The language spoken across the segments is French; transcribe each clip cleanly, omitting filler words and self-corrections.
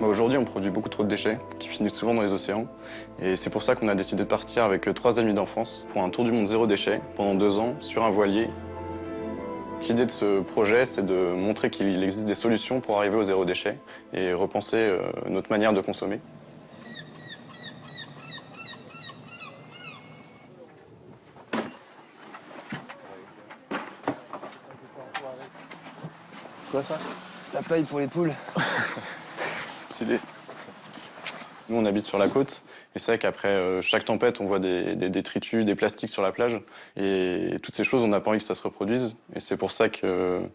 Aujourd'hui, on produit beaucoup trop de déchets qui finissent souvent dans les océans. Et c'est pour ça qu'on a décidé de partir avec 3 amis d'enfance pour un tour du monde zéro déchet pendant 2 ans sur un voilier. L'idée de ce projet, c'est de montrer qu'il existe des solutions pour arriver au zéro déchet et repenser notre manière de consommer. C'est quoi ça? La paille pour les poules. Stylé. Nous, on habite sur la côte, et c'est vrai qu'après chaque tempête, on voit des détritus, des plastiques sur la plage. Et toutes ces choses, on n'a pas envie que ça se reproduise. Et c'est pour ça qu'on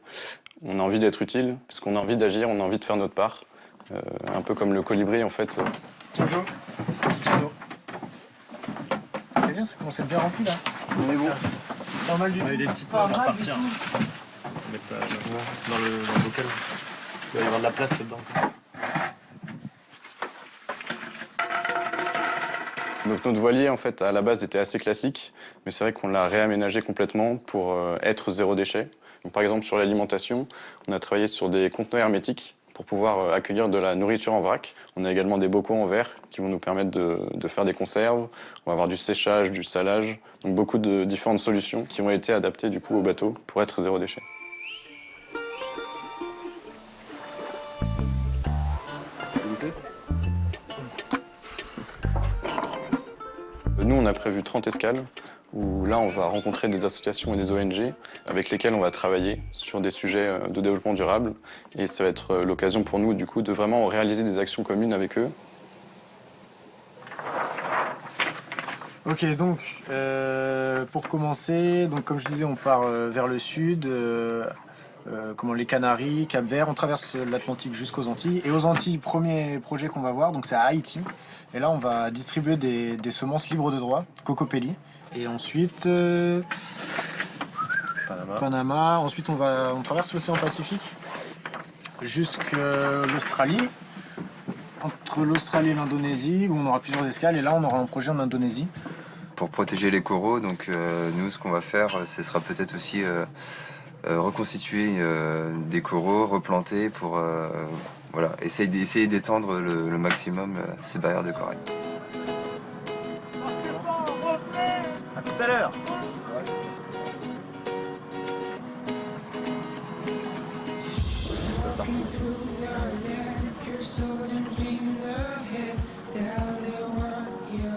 a envie d'être utile, parce qu'on a envie d'agir, on a envie de faire notre part. Un peu comme le colibri, en fait. Jojo. C'est bien, ça commence à être bien rempli, là. On est bon. Pas mal du tout. Il y a des petites à partir. Mettre ça dans le bocal. Il va y avoir de la place là-dedans. Donc notre voilier, en fait, à la base, était assez classique, mais c'est vrai qu'on l'a réaménagé complètement pour être zéro déchet. Donc, par exemple, sur l'alimentation, on a travaillé sur des conteneurs hermétiques pour pouvoir accueillir de la nourriture en vrac. On a également des bocaux en verre qui vont nous permettre de faire des conserves. On va avoir du séchage, du salage, donc beaucoup de différentes solutions qui ont été adaptées du coup au bateau pour être zéro déchet. Nous, on a prévu 30 escales, où là, on va rencontrer des associations et des ONG avec lesquelles on va travailler sur des sujets de développement durable. Et ça va être l'occasion pour nous, du coup, de vraiment réaliser des actions communes avec eux. Ok, donc, pour commencer, donc, comme je disais, on part vers le sud, les Canaries, Cap-Vert, on traverse l'Atlantique jusqu'aux Antilles. Et aux Antilles, premier projet qu'on va voir, donc c'est à Haïti. Et là, on va distribuer des semences libres de droit, cocopelli. Et ensuite, Panama. Ensuite, on traverse l'océan Pacifique jusqu'à l'Australie. Entre l'Australie et l'Indonésie, où on aura plusieurs escales. Et là, on aura un projet en Indonésie. Pour protéger les coraux, donc nous, ce qu'on va faire, ce sera peut-être aussi reconstituer des coraux, replanter pour voilà, essayer d'étendre le maximum ces barrières de corail. À tout à l'heure.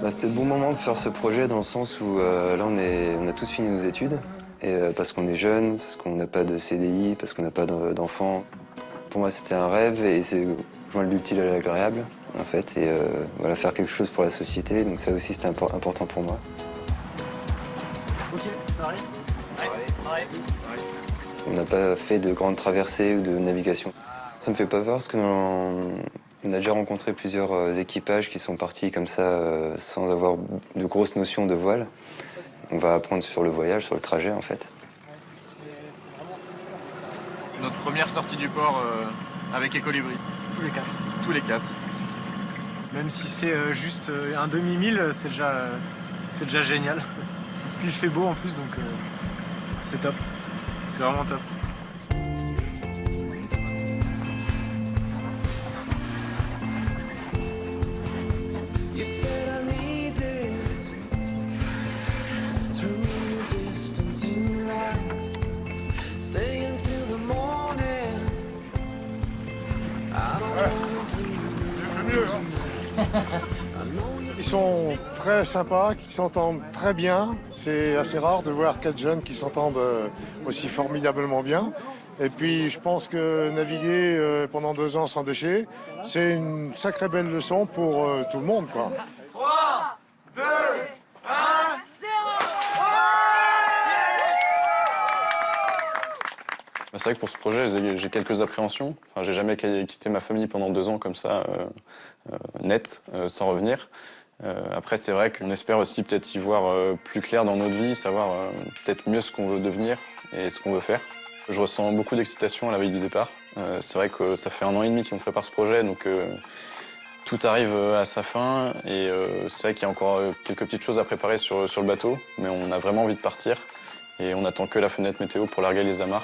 C'était le bon moment de faire ce projet dans le sens où là on a tous fini nos études. Et parce qu'on est jeune, parce qu'on n'a pas de CDI, parce qu'on n'a pas d'enfants. Pour moi, c'était un rêve et c'est joindre l'utile à l'agréable, en fait, et voilà, faire quelque chose pour la société. Donc ça aussi, c'était important pour moi. Ok, ça arrive. On n'a pas fait de grandes traversées ou de navigation. Ça me fait pas peur parce qu'on a déjà rencontré plusieurs équipages qui sont partis comme ça sans avoir de grosses notions de voile. On va apprendre sur le voyage, sur le trajet en fait. C'est notre première sortie du port avec Ecolibri. Tous les quatre. Tous les 4. Même si c'est juste un demi-mille, c'est déjà génial. Puis il fait beau en plus, donc c'est top. C'est vraiment top. Ils sont très sympas, ils s'entendent très bien. C'est assez rare de voir 4 jeunes qui s'entendent aussi formidablement bien. Et puis je pense que naviguer pendant 2 ans sans déchets, c'est une sacrée belle leçon pour tout le monde, quoi. 3, 2, 1, 0. C'est vrai que pour ce projet, j'ai quelques appréhensions. Enfin, j'ai jamais quitté ma famille pendant 2 ans comme ça, net, sans revenir. Après, c'est vrai qu'on espère aussi peut-être y voir plus clair dans notre vie, savoir peut-être mieux ce qu'on veut devenir et ce qu'on veut faire. Je ressens beaucoup d'excitation à la veille du départ. C'est vrai que ça fait 1 an et demi qu'on prépare ce projet, donc tout arrive à sa fin. Et c'est vrai qu'il y a encore quelques petites choses à préparer sur le bateau, mais on a vraiment envie de partir. Et on n'attend que la fenêtre météo pour larguer les amarres.